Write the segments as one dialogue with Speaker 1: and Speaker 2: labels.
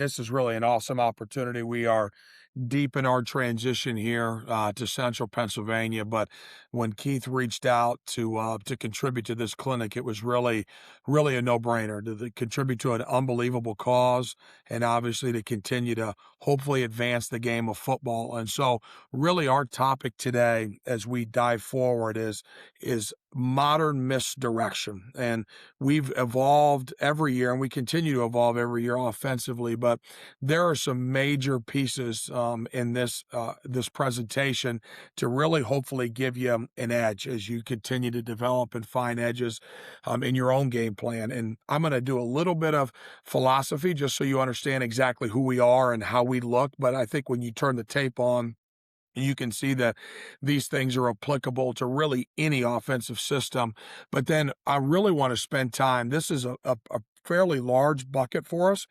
Speaker 1: This is really an awesome opportunity. We are deep in our transition here to Central Pennsylvania, but when Keith reached out to contribute to this clinic, it was really a no-brainer to contribute to an unbelievable cause, and obviously to continue to hopefully advance the game of football. And so, really, our topic today, as we dive forward, is modern misdirection. And we've evolved every year, and we continue to evolve every year offensively, but there are some major pieces in this presentation to really hopefully give you an edge as you continue to develop and find edges in your own game plan. And I'm going to do a little bit of philosophy just so you understand exactly who we are and how we look. But I think when you turn the tape on, you can see that these things are applicable to really any offensive system. But then I really want to spend time. This is a fairly large bucket for us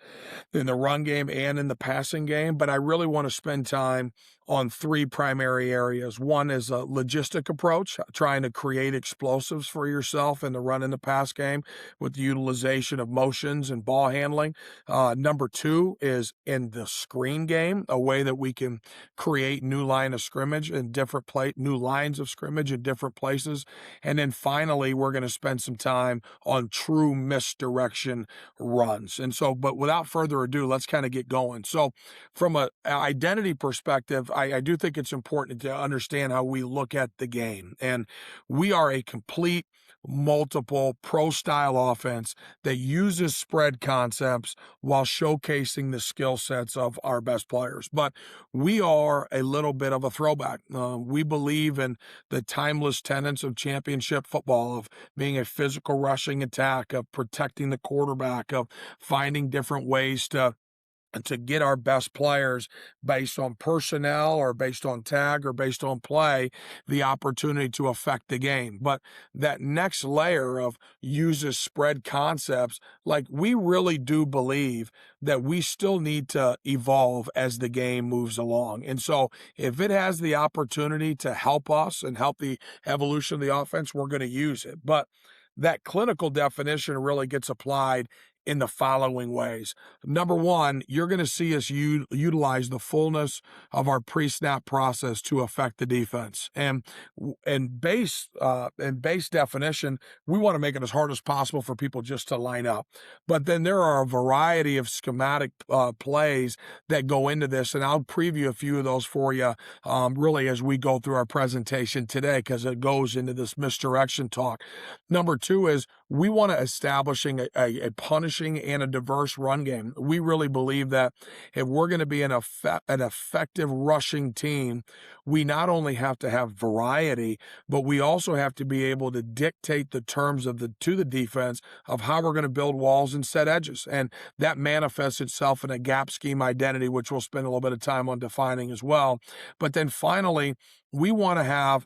Speaker 1: in the run game and in the passing game, but I really want to spend time on three primary areas. One is a logistic approach, trying to create explosives for yourself in the run and the pass game with the utilization of motions and ball handling. Number two is in the screen game, a way that we can create new line of scrimmage in new lines of scrimmage in different places. And then finally, we're going to spend some time on true misdirection runs. And so, but without further ado, let's kind of get going. So from an identity perspective, I do think it's important to understand how we look at the game. And we are a complete, multiple pro-style offense that uses spread concepts while showcasing the skill sets of our best players. But we are a little bit of a throwback. We believe in the timeless tenets of championship football, of being a physical rushing attack, of protecting the quarterback, of finding different ways to get our best players based on personnel or based on tag or based on play, the opportunity to affect the game. But that next layer of uses spread concepts, like we really do believe that we still need to evolve as the game moves along. And so if it has the opportunity to help us and help the evolution of the offense, we're going to use it. But that clinical definition really gets applied in the following ways. Number one, you're going to see us utilize the fullness of our pre-snap process to affect the defense. And base definition, we want to make it as hard as possible for people just to line up. But then there are a variety of schematic plays that go into this, and I'll preview a few of those for you really as we go through our presentation today, because it goes into this misdirection talk. Number two is we want to establishing a punishing and a diverse run game. We really believe that if we're going to be an effective rushing team, we not only have to have variety, but we also have to be able to dictate the terms to the defense of how we're going to build walls and set edges. And that manifests itself in a gap scheme identity, which we'll spend a little bit of time on defining as well. But then finally, we want to have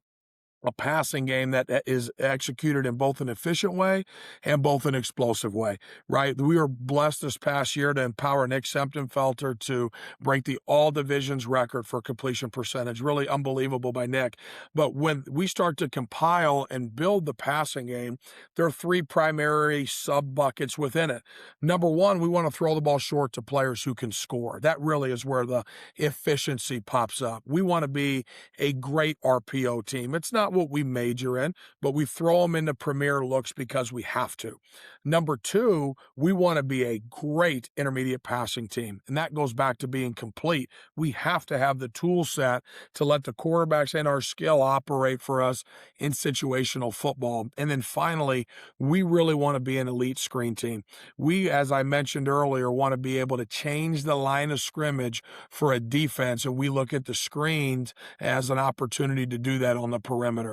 Speaker 1: a passing game that is executed in both an efficient way and both an explosive way, right? We were blessed this past year to empower Nick Semptenfelter to break the all divisions record for completion percentage. Really unbelievable by Nick. But when we start to compile and build the passing game, there are three primary sub buckets within it. Number one, we want to throw the ball short to players who can score. That really is where the efficiency pops up. We want to be a great RPO team. It's not what we major in, but we throw them into premier looks because we have to. Number two, we want to be a great intermediate passing team, and that goes back to being complete. We have to have the tool set to let the quarterbacks and our skill operate for us in situational football. And then finally, we really want to be an elite screen team. We, as I mentioned earlier, want to be able to change the line of scrimmage for a defense, and we look at the screens as an opportunity to do that on the perimeter.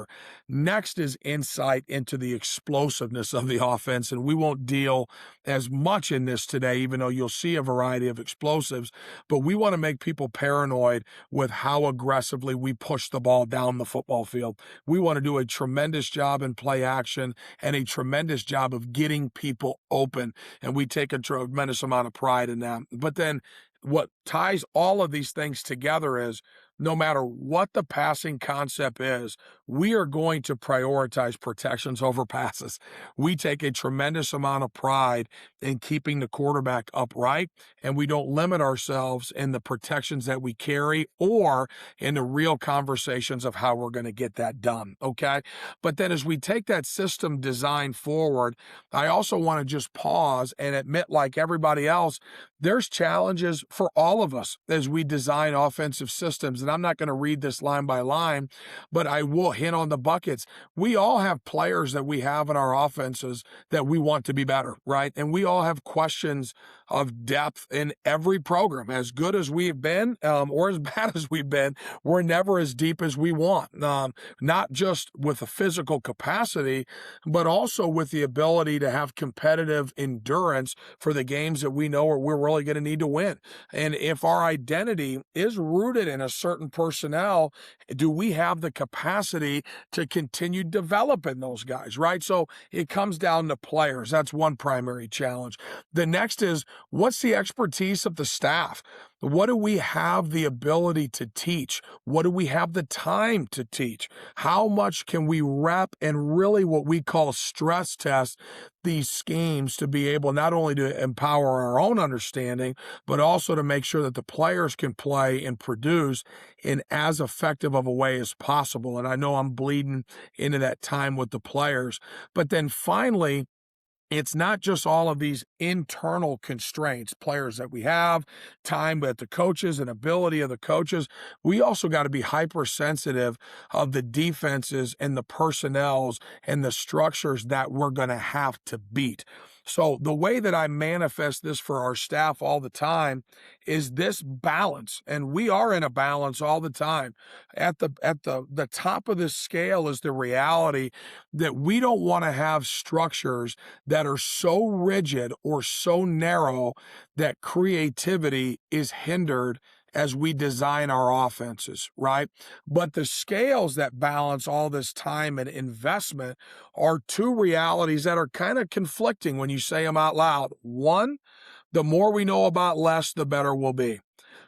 Speaker 1: Next is insight into the explosiveness of the offense, and we won't deal as much in this today, even though you'll see a variety of explosives, but we want to make people paranoid with how aggressively we push the ball down the football field. We want to do a tremendous job in play action and a tremendous job of getting people open, and we take a tremendous amount of pride in that. But then what ties all of these things together is no matter what the passing concept is, we are going to prioritize protections over passes. We take a tremendous amount of pride in keeping the quarterback upright, and we don't limit ourselves in the protections that we carry or in the real conversations of how we're going to get that done. Okay. But then as we take that system design forward, I also want to just pause and admit, like everybody else, there's challenges for all of us as we design offensive systems. And I'm not going to read this line by line, but I will hint on the buckets. We all have players that we have in our offenses that we want to be better, right? And we all have questions of depth in every program. As good as we've been, or as bad as we've been, we're never as deep as we want. Not just with a physical capacity, but also with the ability to have competitive endurance for the games that we know we're really going to need to win. And if our identity is rooted in a certain personnel, do we have the capacity to continue developing those guys, right? So it comes down to players. That's one primary challenge. The next is, what's the expertise of the staff? What do we have the ability to teach? What do we have the time to teach? How much can we rep and really what we call stress test these schemes to be able not only to empower our own understanding, but also to make sure that the players can play and produce in as effective of a way as possible? And I know I'm bleeding into that time with the players. But then finally, it's not just all of these internal constraints, players that we have, time with the coaches and ability of the coaches. We also got to be hypersensitive of the defenses and the personnels and the structures that we're going to have to beat. So the way that I manifest this for our staff all the time is this balance, and we are in a balance all the time. At the top of this scale is the reality that we don't want to have structures that are so rigid or so narrow that creativity is hindered as we design our offenses, right? But the scales that balance all this time and investment are two realities that are kind of conflicting when you say them out loud. One, the more we know about less, the better we'll be.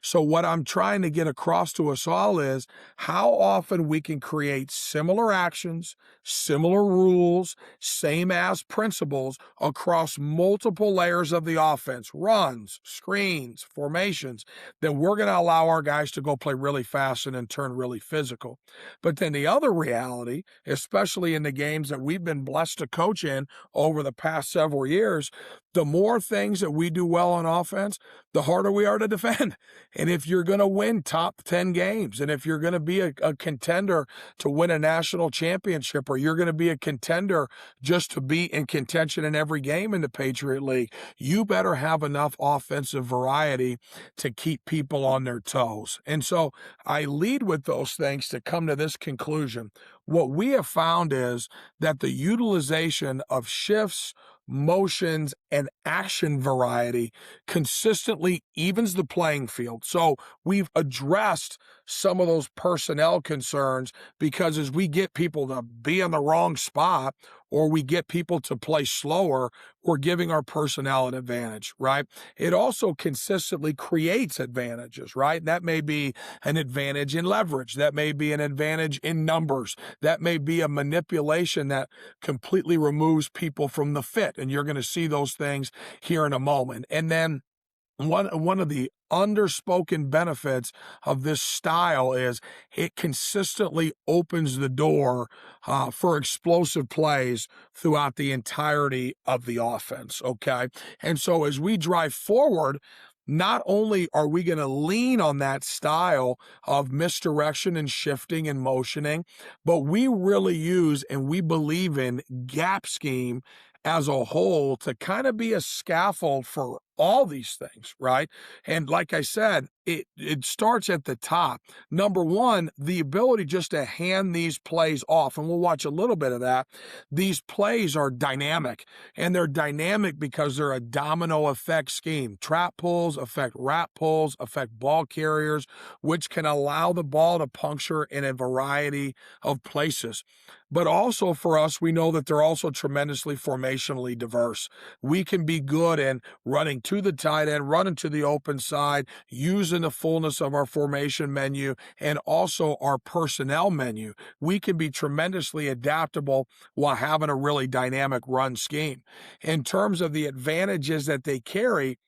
Speaker 1: So what I'm trying to get across to us all is how often we can create similar actions, similar rules, same as principles across multiple layers of the offense, runs, screens, formations, that we're going to allow our guys to go play really fast and then turn really physical. But then the other reality, especially in the games that we've been blessed to coach in over the past several years, the more things that we do well on offense, the harder we are to defend. And if you're going to win top 10 games, and if you're going to be a contender to win a national championship, or you're going to be a contender just to be in contention in every game in the Patriot League, you better have enough offensive variety to keep people on their toes. And so I lead with those things to come to this conclusion. What we have found is that the utilization of shifts, motions, and action variety consistently evens the playing field. So we've addressed some of those personnel concerns, because as we get people to be in the wrong spot, or we get people to play slower, we're giving our personnel an advantage, right? It also consistently creates advantages, right? That may be an advantage in leverage. That may be an advantage in numbers. That may be a manipulation that completely removes people from the fit. And you're going to see those things here in a moment. And then one of the underspoken benefits of this style is it consistently opens the door for explosive plays throughout the entirety of the offense, okay? And so as we drive forward, not only are we going to lean on that style of misdirection and shifting and motioning, but we really use and we believe in gap scheme as a whole to kind of be a scaffold for all these things, right? And like I said, it starts at the top. Number one, the ability just to hand these plays off, and we'll watch a little bit of that. These plays are dynamic, and they're dynamic because they're a domino effect scheme. Trap pulls affect wrap pulls, affect ball carriers, which can allow the ball to puncture in a variety of places. But also for us, we know that they're also tremendously formationally diverse. We can be good in running to the tight end, running to the open side, using the fullness of our formation menu and also our personnel menu, we can be tremendously adaptable while having a really dynamic run scheme. In terms of the advantages that they carry,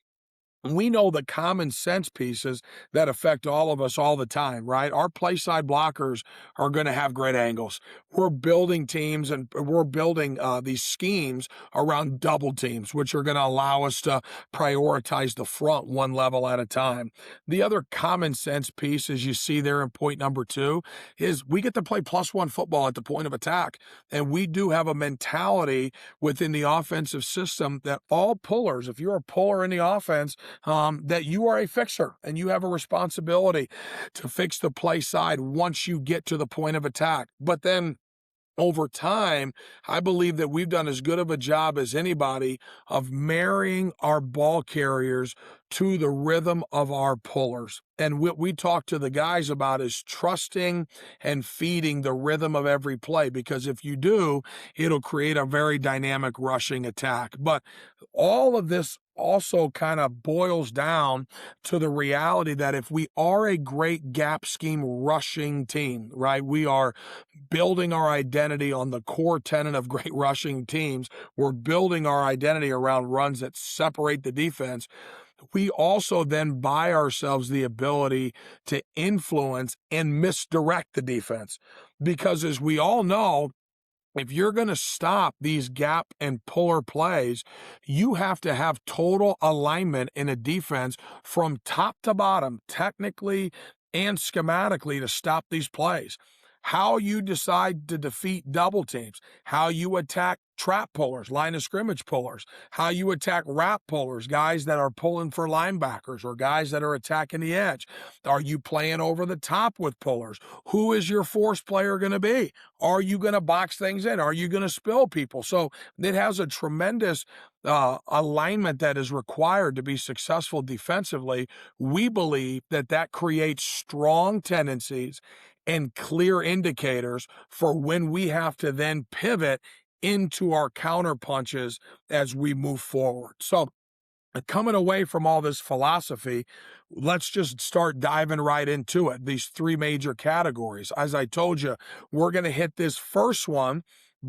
Speaker 1: we know the common sense pieces that affect all of us all the time, right? Our play side blockers are going to have great angles. We're building teams and we're building these schemes around double teams, which are going to allow us to prioritize the front one level at a time. The other common sense piece, as you see there in point number 2, is we get to play +1 football at the point of attack. And we do have a mentality within the offensive system that all pullers, if you're a puller in the offense, that you are a fixer and you have a responsibility to fix the play side once you get to the point of attack. But then over time, I believe that we've done as good of a job as anybody of marrying our ball carriers to the rhythm of our pullers. And what we talk to the guys about is trusting and feeding the rhythm of every play, because if you do, it'll create a very dynamic rushing attack. But all of this also kind of boils down to the reality that if we are a great gap scheme rushing team, right, we are building our identity on the core tenet of great rushing teams. We're building our identity around runs that separate the defense. We also then buy ourselves the ability to influence and misdirect the defense. Because as we all know, if you're going to stop these gap and puller plays, you have to have total alignment in a defense from top to bottom, technically and schematically, to stop these plays. How you decide to defeat double teams, how you attack trap pullers, line of scrimmage pullers, how you attack wrap pullers, guys that are pulling for linebackers or guys that are attacking the edge. Are you playing over the top with pullers? Who is your force player going to be? Are you going to box things in? Are you going to spill people? So it has a tremendous alignment that is required to be successful defensively. We believe that that creates strong tendencies and clear indicators for when we have to then pivot into our counter punches as we move forward. So coming away from all this philosophy, let's just start diving right into it. These 3 major categories. As I told you, we're going to hit this first one,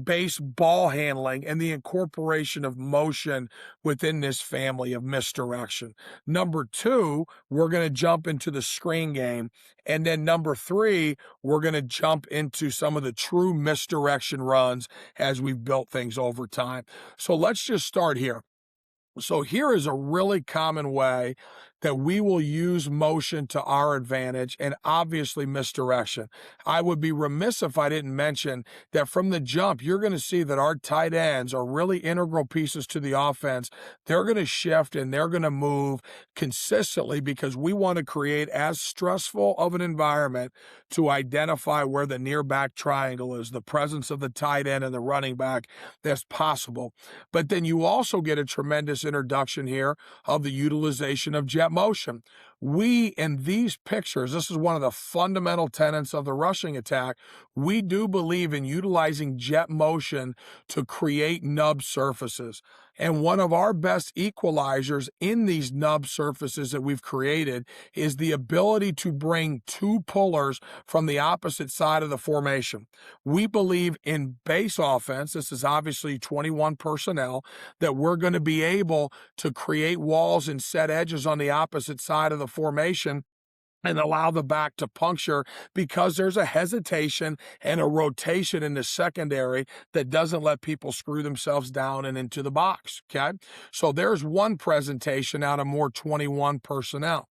Speaker 1: base ball handling and the incorporation of motion within this family of misdirection. Number 2, we're going to jump into the screen game. And then number 3, we're going to jump into some of the true misdirection runs as we've built things over time. So let's just start here. So here is a really common way that we will use motion to our advantage and obviously misdirection. I would be remiss if I didn't mention that from the jump, you're going to see that our tight ends are really integral pieces to the offense. They're going to shift and they're going to move consistently because we want to create as stressful of an environment to identify where the near back triangle is, the presence of the tight end and the running back, as possible. But then you also get a tremendous introduction here of the utilization of jet motion. We, in these pictures, this is one of the fundamental tenets of the rushing attack. We do believe in utilizing jet motion to create nub surfaces. And one of our best equalizers in these nub surfaces that we've created is the ability to bring 2 pullers from the opposite side of the formation. We believe in base offense, this is obviously 21 personnel, that we're going to be able to create walls and set edges on the opposite side of the formation and allow the back to puncture because there's a hesitation and a rotation in the secondary that doesn't let people screw themselves down and into the box, okay? So there's one presentation out of more 21 personnel.